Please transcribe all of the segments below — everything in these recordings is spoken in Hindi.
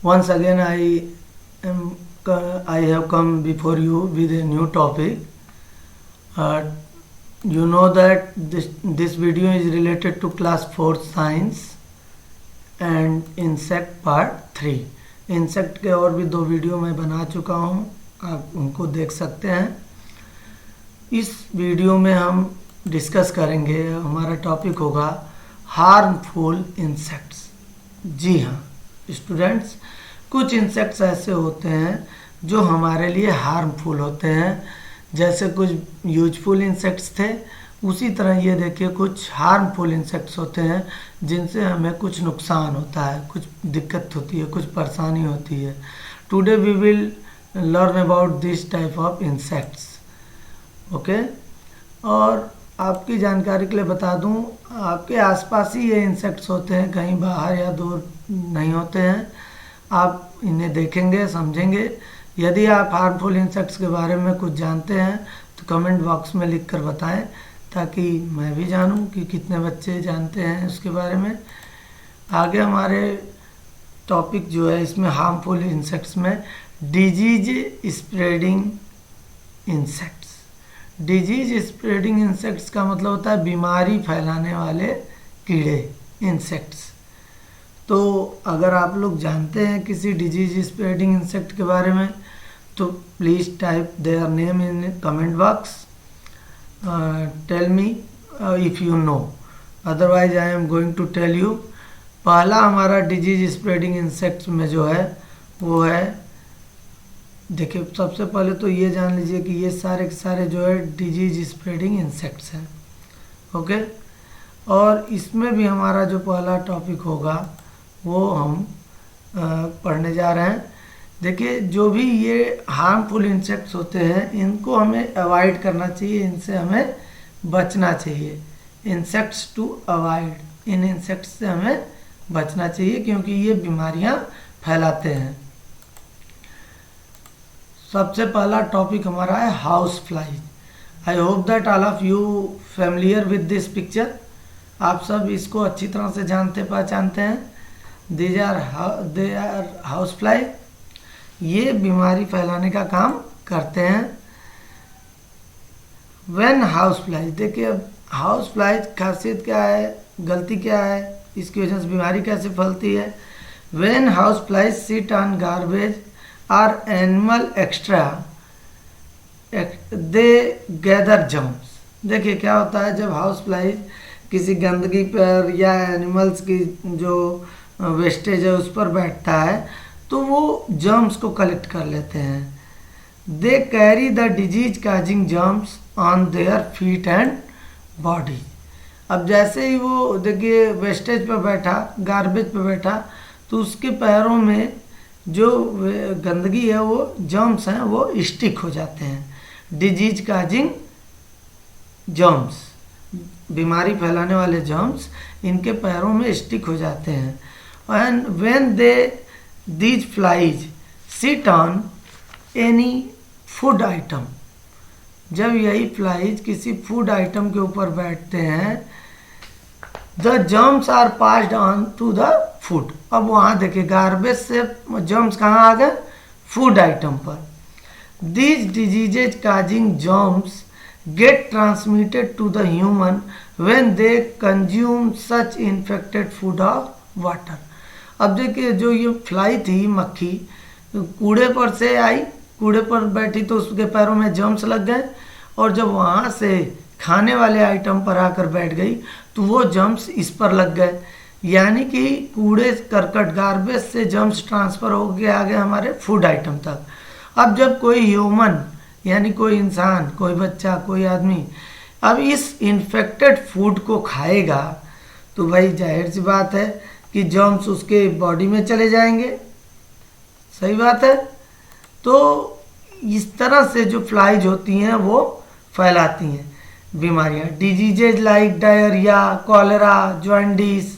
Once again, I have come before you with a new topic. You know that this video is related to class 4 science and insect part 3. Insect के और भी 2 वीडियो मैं बना चुका हूँ, आप उनको देख सकते हैं। इस वीडियो में हम डिस्कस करेंगे, हमारा टॉपिक होगा हार्मफुल इंसेक्ट्स। जी हाँ स्टूडेंट्स, कुछ इंसेक्ट्स ऐसे होते हैं जो हमारे लिए हार्मफुल होते हैं। जैसे कुछ यूजफुल इंसेक्ट्स थे, उसी तरह ये देखिए कुछ हार्मफुल इंसेक्ट्स होते हैं जिनसे हमें कुछ नुकसान होता है, कुछ दिक्कत होती है, कुछ परेशानी होती है। Today we will learn about this type of insects. Okay, और आपकी जानकारी के लिए बता दूं, आपके आसपास ही ये इंसेक्ट्स होते हैं, कहीं बाहर या दूर नहीं होते हैं। आप इन्हें देखेंगे, समझेंगे। यदि आप हार्मफुल इंसेक्ट्स के बारे में कुछ जानते हैं तो कमेंट बॉक्स में लिख कर बताएं, ताकि मैं भी जानूं कि कितने बच्चे जानते हैं उसके बारे में। आगे हमारे टॉपिक जो है इसमें हार्मफुल इंसेक्ट्स में disease spreading insects. Disease spreading insects का मतलब होता है बीमारी फैलाने वाले कीड़े, इंसेक्ट्स। तो अगर आप लोग जानते हैं किसी डिजीज स्प्रेडिंग इंसेक्ट के बारे में तो please type their name in comment box, tell me if you know, otherwise I am going to tell you. पहला हमारा डिजीज स्प्रेडिंग इंसेक्ट्स में जो है वो है, देखिए सबसे पहले तो ये जान लीजिए कि ये सारे के सारे जो है डिजीज स्प्रेडिंग इंसेक्ट्स हैं। ओके, और इसमें भी हमारा जो पहला टॉपिक होगा वो हम पढ़ने जा रहे हैं। देखिए जो भी ये हार्मफुल इंसेक्ट्स होते हैं इनको हमें अवॉइड करना चाहिए, इनसे हमें बचना चाहिए। इंसेक्ट्स टू अवॉइड, इन इंसेक्ट्स से हमें बचना चाहिए क्योंकि ये बीमारियां फैलाते हैं। सबसे पहला टॉपिक हमारा है house flies. I hope that all of you familiar with this picture. आप सब इसको अच्छी तरह से जानते पहचानते हैं। They are house fly. ये बीमारी फैलाने का काम करते हैं। व्हेन हाउस फ्लाई, देखिए अब हाउस फ्लाई खासियत क्या है, गलती क्या है, इसकी वजह से बीमारी कैसे फैलती है। When house fly sit on garbage और animal excreta they gather germs. देखिए क्या होता है, जब हाउस फ्लाई किसी गंदगी पर या एनिमल्स की जो वेस्टेज है उस पर बैठता है तो वो जर्म्स को कलेक्ट कर लेते हैं। They carry the disease causing germs on their feet and body. अब जैसे ही वो देखिए वेस्टेज पर बैठा, गार्बेज पर बैठा, तो उसके पैरों में जो गंदगी है वो जर्म्स हैं वो स्टिक हो जाते हैं। डिजीज काजिंग जर्म्स, बीमारी फैलाने वाले जर्म्स इनके पैरों में स्टिक हो जाते हैं। And when these flies sit on any food item, जब यही फ्लाइज किसी फूड आइटम के ऊपर बैठते हैं, the germs are passed on to the food. अब वहाँ देखिए गार्बेज से जर्म्स कहाँ आ गए, फूड आइटम पर। These diseases causing germs get transmitted to the human when they consume such infected food or water। अब देखिए जो ये फ्लाई थी, मक्खी, कूड़े पर से आई, कूड़े पर बैठी तो उसके पैरों में जर्म्स लग गए, और जब वहाँ से खाने वाले आइटम पर आकर बैठ गई तो वो जर्म्स इस पर लग गए। यानी कि कूड़े करकट गार्बेज से जर्म्स ट्रांसफ़र हो गए आ गए हमारे फूड आइटम तक। अब जब कोई ह्यूमन यानी कोई इंसान, कोई बच्चा, कोई आदमी अब इस इन्फेक्टेड फूड को खाएगा तो भाई जाहिर सी बात है कि जर्म्स उसके बॉडी में चले जाएंगे। सही बात है। तो इस तरह से जो फ्लाइज होती हैं वो फैलाती हैं बीमारियां। Diseases like diarrhoea, cholera, jaundice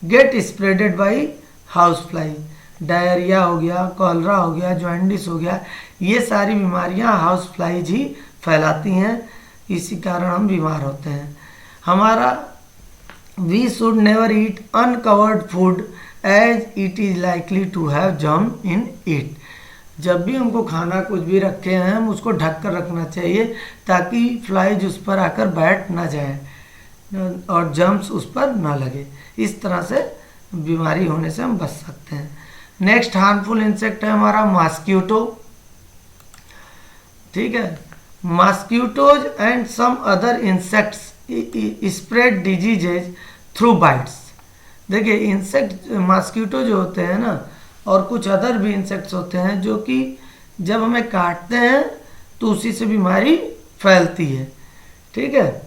get spreaded by house fly. Diarrhoea हो गया, कॉलरा हो गया, जॉन्डिस हो गया, ये सारी बीमारियां हाउस फ्लाइज ही फैलाती हैं। इसी कारण हम बीमार होते हैं। हमारा we should never eat uncovered food as it is likely to have germ in it. जब भी हमको खाना कुछ भी रखे हैं हम उसको ढक कर रखना चाहिए ताकि फ्लाइज उस पर आकर बैठ ना जाए और जर्म्स उस पर ना लगे। इस तरह से बीमारी होने से हम बच सकते हैं। नेक्स्ट हार्मफुल इंसेक्ट है हमारा मॉस्किटो। ठीक है, mosquitoes and some other insects spread diseases through bites. देखिए इंसेक्ट मॉस्किटो जो होते हैं ना और कुछ अदर भी इंसेक्ट्स होते हैं जो कि जब हमें काटते हैं तो उसी से बीमारी फैलती है। ठीक है,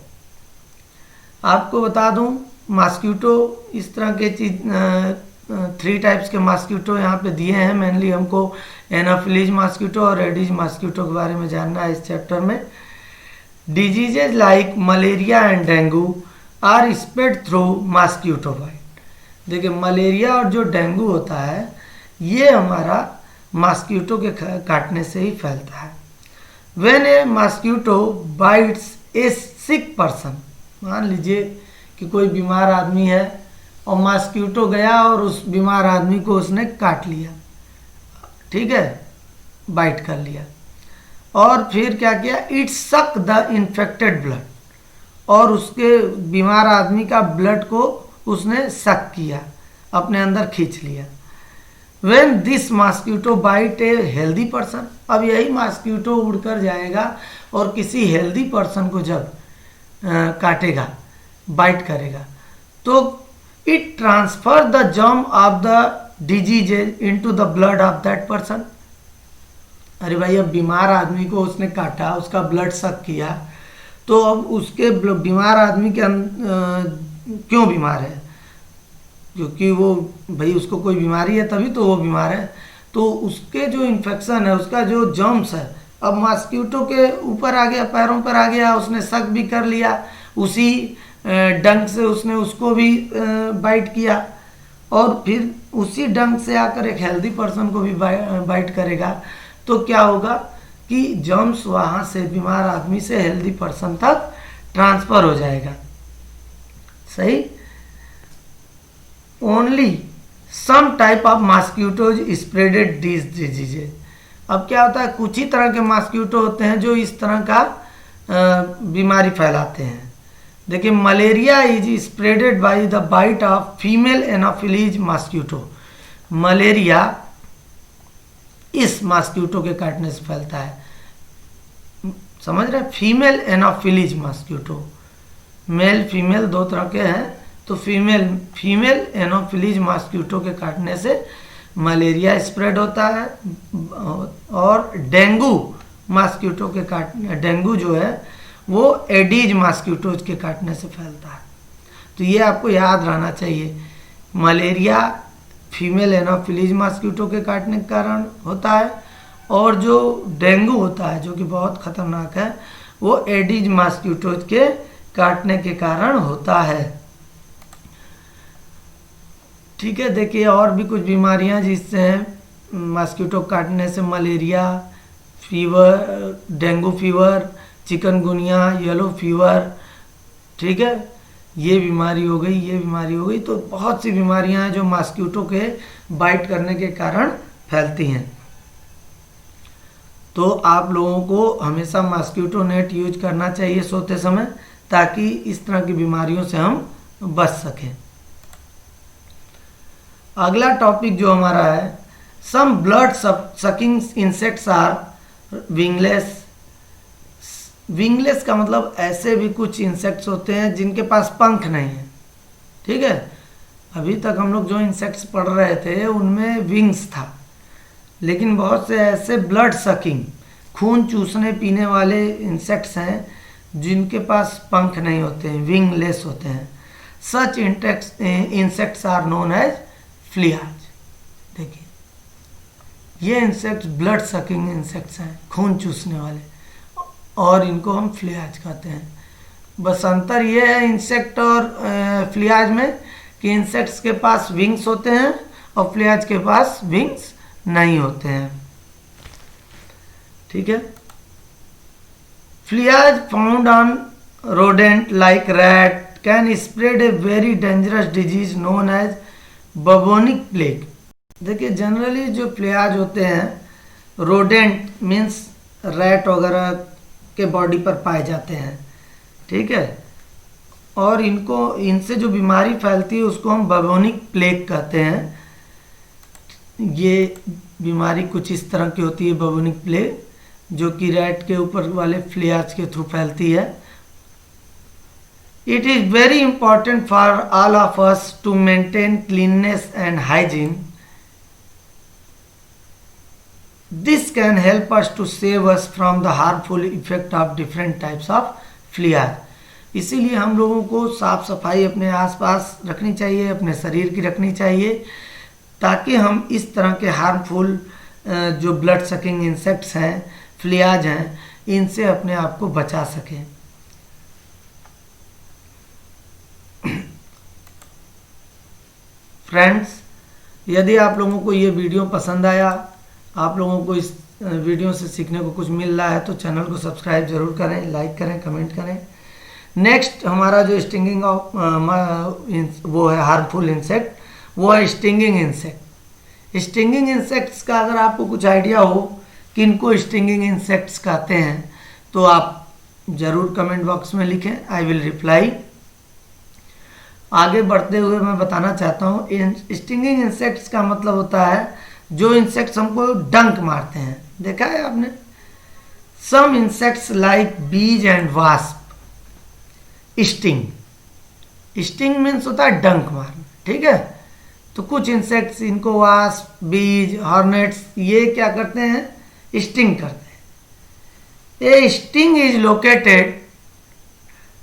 आपको बता दूं मॉस्किटो इस तरह के चीज 3 टाइप्स के मॉस्किटो यहाँ पे दिए हैं। मेनली हमको एनाफिलीज मॉस्किटो और एडिज मॉस्किटो के बारे में जानना है इस चैप्टर में। Diseases like malaria and dengue are spread through mosquito bite. देखिए मलेरिया और जो डेंगू होता है ये हमारा मॉस्किटो के काटने से ही फैलता है। When A mosquito bytes A sick person, मान लीजिए कि कोई बीमार आदमी है और मॉस्किटो गया और उस बीमार आदमी को उसने काट लिया, ठीक है, बाइट कर लिया, और फिर क्या किया, it suck the infected blood, और उसके बीमार आदमी का ब्लड को उसने सक किया, अपने अंदर खींच लिया। When this mosquito bite a healthy person, अब यही मॉस्किटो उड़कर जाएगा और किसी हेल्दी पर्सन को जब काटेगा, बाइट करेगा, तो it transfer the germ of the disease into the blood of that person. अरे भाई अब बीमार आदमी को उसने काटा, उसका ब्लड सक किया, तो अब उसके बीमार आदमी के क्यों बीमार है, क्योंकि वो भाई उसको कोई बीमारी है तभी तो वो बीमार है, तो उसके जो इन्फेक्शन है, उसका जो जर्म्स है, अब मॉस्किटो के ऊपर आ गया, पैरों पर आ गया, उसने सक भी कर लिया, उसी डंक से उसने उसको भी बाइट किया, और फिर उसी डंक से आकर एक हेल्दी पर्सन को भी बाइट करेगा, तो क्या होगा कि जर्म्स वहाँ से बीमार आदमी से हेल्दी पर्सन तक ट्रांसफर हो जाएगा। सही। Only some type of mosquitoes spreaded this diseases. अब क्या होता है, कुछ ही तरह के मॉस्किटो होते हैं जो इस तरह का बीमारी फैलाते हैं। देखिए malaria is spreaded by the bite of female anopheles mosquito. Malaria इस मॉस्किटो के काटने से फैलता है, समझ रहे हैं। Female anopheles mosquito, male female दो तरह के हैं, तो फीमेल एनाफिलीज मॉस्किटो के काटने से मलेरिया स्प्रेड होता है, और डेंगू मॉस्किटो के काटने, डेंगू जो है वो एडीज मॉस्किटोज के काटने से फैलता है। तो ये आपको याद रहना चाहिए, मलेरिया फीमेल एनाफिलीज मॉस्किटो के काटने के कारण होता है, और जो डेंगू होता है जो कि बहुत खतरनाक है, वो एडीज मॉस्किटोज के काटने के कारण होता है। ठीक है, देखिए और भी कुछ बीमारियां जिससे हैं मॉस्किटो काटने से, malaria, fever, dengue fever, chikungunya, yellow fever, ठीक है, ये बीमारी हो गई, ये बीमारी हो गई। तो बहुत सी बीमारियां हैं जो मॉस्किटो के बाइट करने के कारण फैलती हैं। तो आप लोगों को हमेशा मॉस्किटो नेट यूज करना चाहिए सोते समय, ताकि इस तरह की बीमारियों से हम बच सकें। अगला टॉपिक जो हमारा है, some blood sucking insects are wingless. Wingless का मतलब ऐसे भी कुछ इंसेक्ट्स होते हैं जिनके पास पंख नहीं है। ठीक है, अभी तक हम लोग जो इंसेक्ट्स पढ़ रहे थे उनमें विंग्स था, लेकिन बहुत से ऐसे ब्लड सकिंग, खून चूसने पीने वाले इंसेक्ट्स हैं जिनके पास पंख नहीं होते हैं, विंगलेस होते हैं। सच इंसेक्ट्स आर नोन एज फ्लियाज। देखिए ये इंसेक्ट्स ब्लड सकिंग इंसेक्ट्स हैं, खून चूसने वाले, और इनको हम फ्लियाज कहते हैं। बस अंतर ये है इंसेक्ट और फ्लियाज में कि इंसेक्ट्स के पास विंग्स होते हैं और फ्लियाज के पास विंग्स नहीं होते हैं। ठीक है, fleas found on rodent like rat can spread a very dangerous disease known as bubonic plague. देखिए जनरली जो फ्लियाज होते हैं रोडेंट मीन्स रैट वगैरह के बॉडी पर पाए जाते हैं, ठीक है, और इनसे जो बीमारी फैलती है उसको हम बबोनिक प्लेग कहते हैं। ये बीमारी कुछ इस तरह की होती है बबोनिक प्लेग, जो कि रैट के ऊपर वाले फ्लियाज के थ्रू फैलती है। It is very important for all of us to maintain cleanliness and hygiene. This can help us to save us from the harmful effect of different types of fleas. इसीलिए हम लोगों को साफ सफाई अपने आसपास रखनी चाहिए, अपने शरीर की रखनी चाहिए, ताकि हम इस तरह के हार्मफुल जो ब्लड सकिंग इंसेक्ट्स हैं, फ्लियाज हैं, इनसे अपने आप को बचा सकें। फ्रेंड्स, यदि आप लोगों को ये वीडियो पसंद आया, आप लोगों को इस वीडियो से सीखने को कुछ मिल रहा है, तो चैनल को सब्सक्राइब जरूर करें, लाइक करें, कमेंट करें। नेक्स्ट हमारा जो स्टिंगिंग ऑफ वो है हार्मफुल इंसेक्ट, वो है स्टिंगिंग इंसेक्ट। स्टिंगिंग इंसेक्ट्स का अगर आपको कुछ आइडिया हो कि इनको स्टिंगिंग इंसेक्ट्स कहते हैं, तो आप ज़रूर कमेंट बॉक्स में लिखें, आई विल रिप्लाई। आगे बढ़ते हुए मैं बताना चाहता हूँ, स्टिंगिंग इंसेक्ट्स का मतलब होता है जो इंसेक्ट्स हमको डंक मारते हैं। देखा है आपने? सम इंसेक्ट्स लाइक बीज and wasp sting. Sting means होता है डंक मारना, ठीक है। तो कुछ इंसेक्ट्स, इनको वास्प, बीज, हॉर्नेट्स, ये क्या करते हैं? स्टिंग करते हैं। A sting is located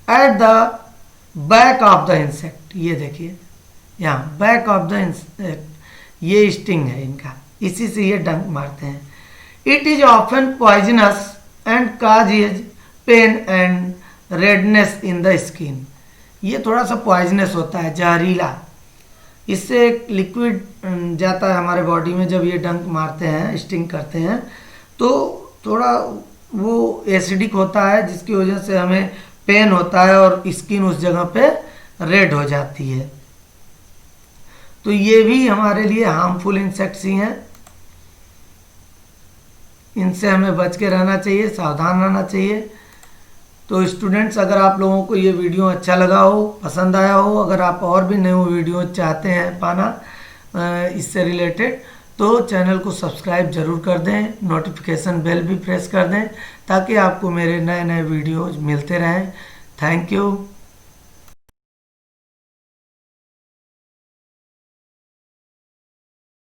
at the back of the insect. ये देखिए यहाँ बैक ऑफ द इंसेक्ट, ये स्टिंग है इनका, इसी से ये डंक मारते हैं। It is often poisonous and causes pain and redness in the skin. ये थोड़ा सा पॉइजनस होता है, जहरीला। इससे एक लिक्विड जाता है हमारे बॉडी में जब ये डंक मारते हैं, स्टिंग करते हैं, तो थोड़ा वो एसिडिक होता है, जिसकी वजह से हमें पेन होता है और स्किन उस जगह पे रेड हो जाती है। तो ये भी हमारे लिए हार्मफुल इंसेक्ट्स ही हैं। इनसे हमें बच के रहना चाहिए, सावधान रहना चाहिए। तो स्टूडेंट्स, अगर आप लोगों को ये वीडियो अच्छा लगा हो, पसंद आया हो, अगर आप और भी नए वीडियो चाहते हैं पाना इससे रिलेटेड, तो चैनल को सब्सक्राइब जरूर कर दें, नोटिफिकेशन बेल भी प्रेस कर दें, ताकि आपको मेरे नए नए वीडियोज मिलते रहें। Thank you.